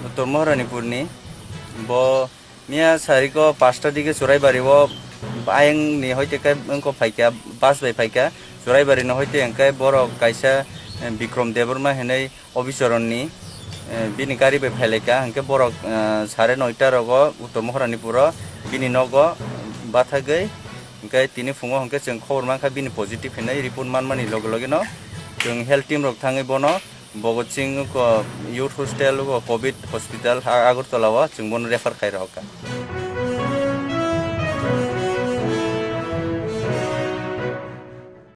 উত্তর মহারানীপুরনি bo mia sariko 5টা দিকে চুরাইবাড়ি ও আইং নি হইতে কাই অঙ্ক ফাইকা বাস বাই ফাইকা চুরাইবাড়ি ন হইতে অঙ্কাই বড় কাইসা বিক্রম দেববর্মা হেनै অবিচরণনি বিনি গাড়ি বাই ফাইলাইকা অঙ্কে বড় 9:30 রগ উত্তর মহারানীপুর বিনি নগ বাথাগৈ অঙ্কাই তিনি ফুঙো অঙ্কে जों খবর মানখা বিনি পজিটিভ হেनै রিপোর্ট মানমানি লগে লগে ন जों হেলথ টিম রক থাङै বনো Bogot Singh ko youth hostel ko COVID hospital Agartala wa chung bon refer khai rao ka.